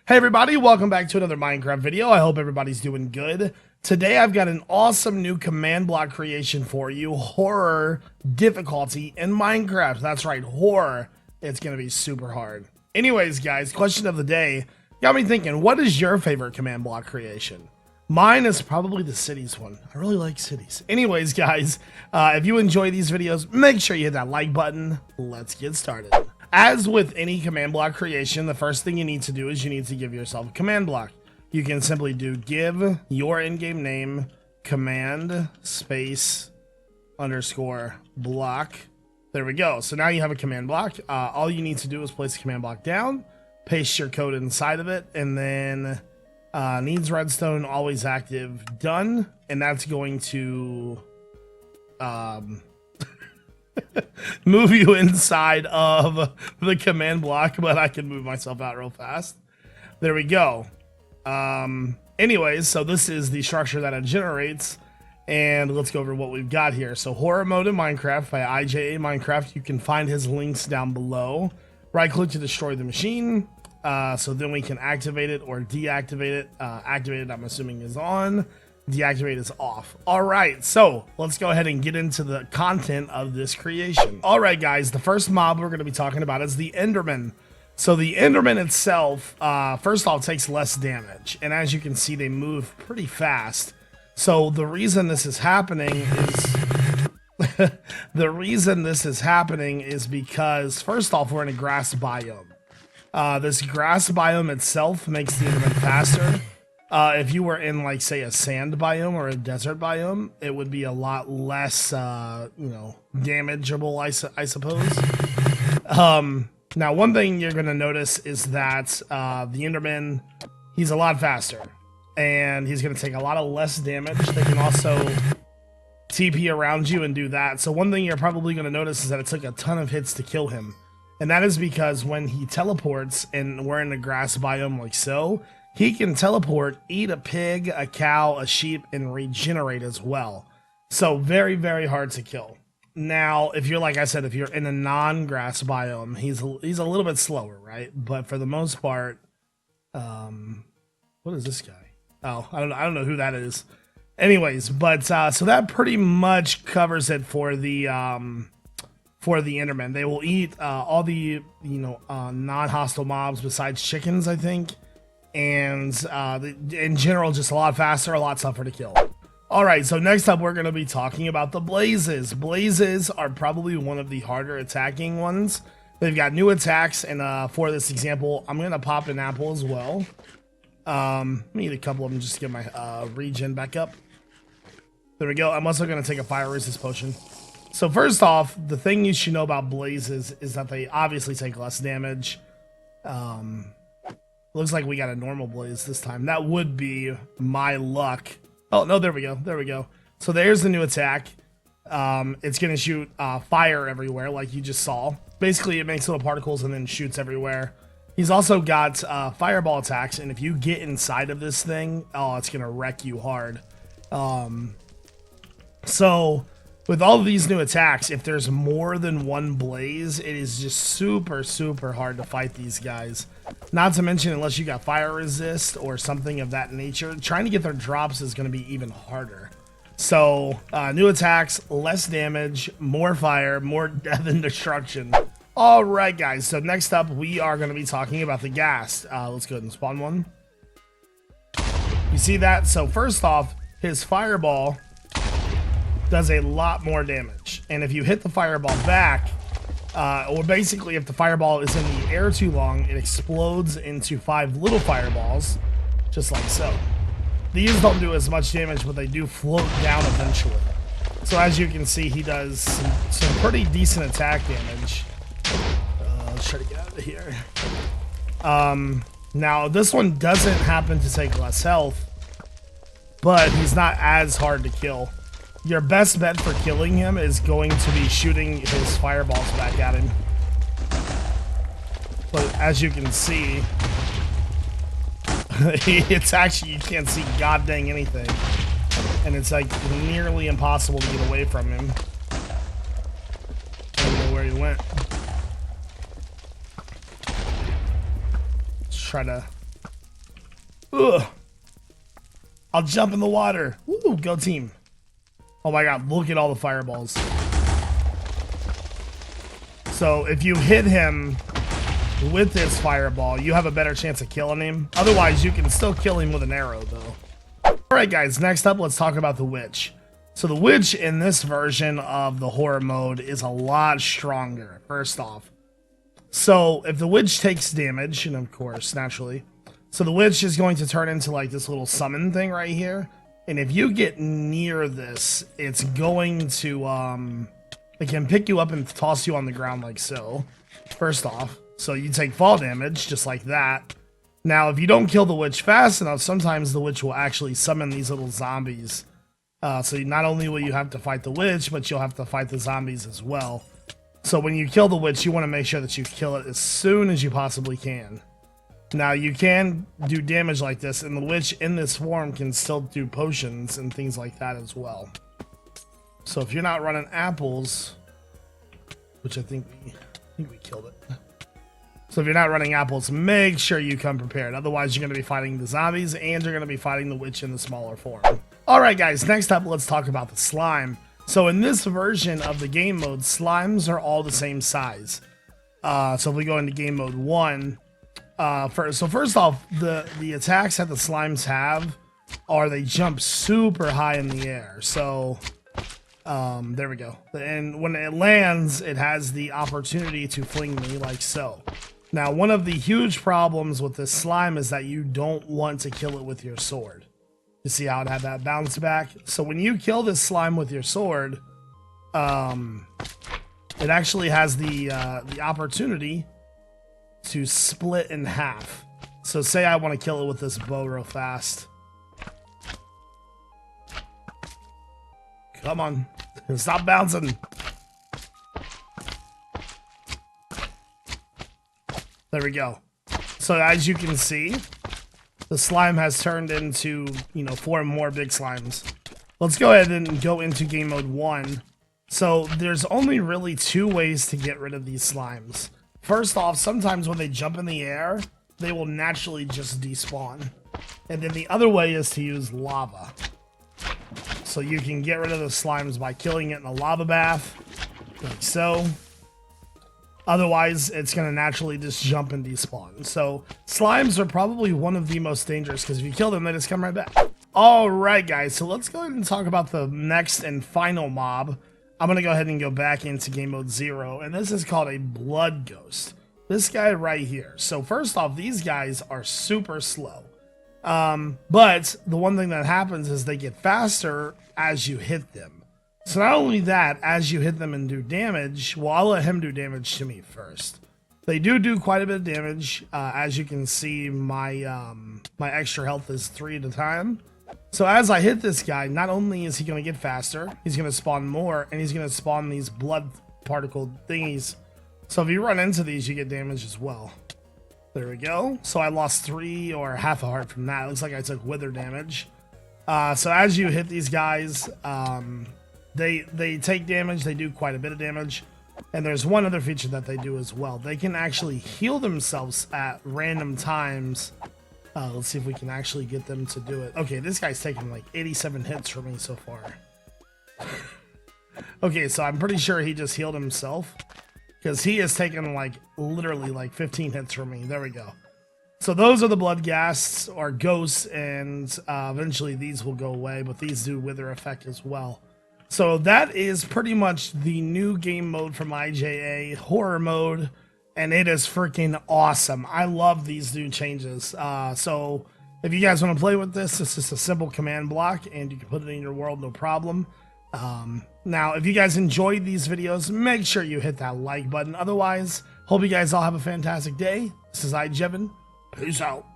Hey everybody, welcome back to another Minecraft video. I hope everybody's doing good. Today I've got an awesome new command block creation for you. Horror difficulty in Minecraft. That's right, horror. It's gonna be super hard. Anyways guys, question of the day. Got me thinking, what is your favorite command block creation? Mine is probably the cities one. I really like cities. Anyways guys, if you enjoy these videos, make sure you hit that like button. Let's get started. As with any command block creation, the first thing you need to do is you need to give yourself a command block. You can simply do give your in-game name command space underscore block. There we go. So now you have a command block. All you need to do is place the command block down, paste your code inside of it, and then needs redstone, always active, done. And that's going to move you inside of the command block, but I can move myself out real fast. There we go. Anyways, so this is the structure that it generates, and let's go over what we've got here. So horror mode in Minecraft by iJevin. You can find his links down below. Right click to destroy the machine, so then we can activate it or deactivate it. Activated, I'm assuming, is on. Deactivate is off. All right, so let's go ahead and get into the content of this creation. All right, guys, the first mob we're going to be talking about is the Enderman. So the Enderman itself, first off, takes less damage, and as you can see, they move pretty fast. So the reason this is happening is because first off, we're in a grass biome. This grass biome itself makes the Enderman faster. If you were in, like, say, a sand biome or a desert biome, it would be a lot less, damageable, I suppose. Now, one thing you're going to notice is that the Enderman, he's a lot faster, and he's going to take a lot of less damage. They can also TP around you and do that. So one thing you're probably going to notice is that it took a ton of hits to kill him. And that is because when he teleports, and we're in a grass biome like so, he can teleport, eat a pig, a cow, a sheep, and regenerate as well. So very, very hard to kill. Now, if you're, like I said, if you're in a non-grass biome, he's a little bit slower, right? But for the most part, what is this guy? Oh, I don't know who that is. Anyways, but so that pretty much covers it for the Enderman. They will eat all the non-hostile mobs besides chickens, I think. And in general, just a lot faster, a lot tougher to kill. Alright, so next up we're going to be talking about the blazes. Blazes are probably one of the harder attacking ones. They've got new attacks, and for this example, I'm going to pop an apple as well. Let me eat a couple of them just to get my regen back up. There we go. I'm also going to take a fire resist potion. So first off, the thing you should know about blazes is that they obviously take less damage. Looks like we got a normal blaze this time. That would be my luck. Oh, no, there we go. There we go. So there's the new attack. It's going to shoot fire everywhere, like you just saw. Basically, it makes little particles and then shoots everywhere. He's also got fireball attacks, and if you get inside of this thing, oh, it's going to wreck you hard. So with all of these new attacks, if there's more than one blaze, it is just super, super hard to fight these guys. Not to mention, unless you got fire resist or something of that nature, trying to get their drops is going to be even harder. So, new attacks, less damage, more fire, more death and destruction. Alright guys, so next up we are going to be talking about the ghast. Let's go ahead and spawn one. You see that? So first off, his fireball does a lot more damage, and if you hit the fireball back, or basically if the fireball is in the air too long, it explodes into 5 little fireballs, just like so. These don't do as much damage, but they do float down eventually. So as you can see, he does some pretty decent attack damage. Let's try to get out of here. Now this one doesn't happen to take less health, but he's not as hard to kill. Your best bet for killing him is going to be shooting his fireballs back at him. But as you can see, it's actually, you can't see god dang anything. And it's like nearly impossible to get away from him. I don't know where he went. Let's try to Ugh. I'll jump in the water. Woo, go team. Oh my god, look at all the fireballs. So if you hit him with this fireball, you have a better chance of killing him. Otherwise, you can still kill him with an arrow, though. Alright guys, next up, let's talk about the witch. So the witch in this version of the horror mode is a lot stronger, first off. So if the witch takes damage, and of course, naturally, so the witch is going to turn into like this little summon thing right here. And if you get near this, it's going to, it can pick you up and toss you on the ground like so, first off. So you take fall damage, just like that. Now, if you don't kill the witch fast enough, sometimes the witch will actually summon these little zombies. So not only will you have to fight the witch, but you'll have to fight the zombies as well. So when you kill the witch, you want to make sure that you kill it as soon as you possibly can. Now, you can do damage like this, and the witch in this form can still do potions and things like that as well. So if you're not running apples, which I think we killed it. So if you're not running apples, make sure you come prepared. Otherwise, you're going to be fighting the zombies, and you're going to be fighting the witch in the smaller form. Alright guys, next up, let's talk about the slime. So in this version of the game mode, slimes are all the same size. So if we go into game mode 1, first off, the attacks that the slimes have are they jump super high in the air. So there we go. And when it lands, it has the opportunity to fling me like so. Now, one of the huge problems with this slime is that you don't want to kill it with your sword. You see how it had that bounce back? So when you kill this slime with your sword, it actually has the opportunity to split in half. So say I want to kill it with this bow real fast. Come on. Stop bouncing. There we go. So as you can see, the slime has turned into, 4 more big slimes. Let's go ahead and go into game mode 1. So there's only really 2 ways to get rid of these slimes. First off, sometimes when they jump in the air, they will naturally just despawn. And then the other way is to use lava. So you can get rid of the slimes by killing it in a lava bath, like so. Otherwise, it's going to naturally just jump and despawn. So slimes are probably one of the most dangerous because if you kill them, they just come right back. Alright guys, so let's go ahead and talk about the next and final mob. I'm going to go ahead and go back into game mode 0, and this is called a blood ghost. This guy right here. So first off, these guys are super slow. But the one thing that happens is they get faster as you hit them. So not only that, as you hit them and do damage, well, I'll let him do damage to me first. They do quite a bit of damage. As you can see, my my extra health is 3 at a time. So as I hit this guy, not only is he going to get faster, he's going to spawn more, and he's going to spawn these blood particle thingies. So if you run into these, you get damage as well. There we go. So I lost 3 or half a heart from that. It looks like I took wither damage. So as you hit these guys, they take damage. They do quite a bit of damage. And there's one other feature that they do as well. They can actually heal themselves at random times. Let's see if we can actually get them to do it. Okay, this guy's taking like 87 hits from me so far. Okay, so I'm pretty sure he just healed himself, because he has taken like literally like 15 hits from me. There we go. So those are the blood ghasts or ghosts, and eventually these will go away, but these do wither effect as well. So that is pretty much the new game mode from IJA, horror mode, and it is freaking awesome. I love these new changes. So if you guys want to play with this, it's just a simple command block, and you can put it in your world, no problem. Now, if you guys enjoyed these videos, make sure you hit that like button. Otherwise, hope you guys all have a fantastic day. This is iJevin. Peace out.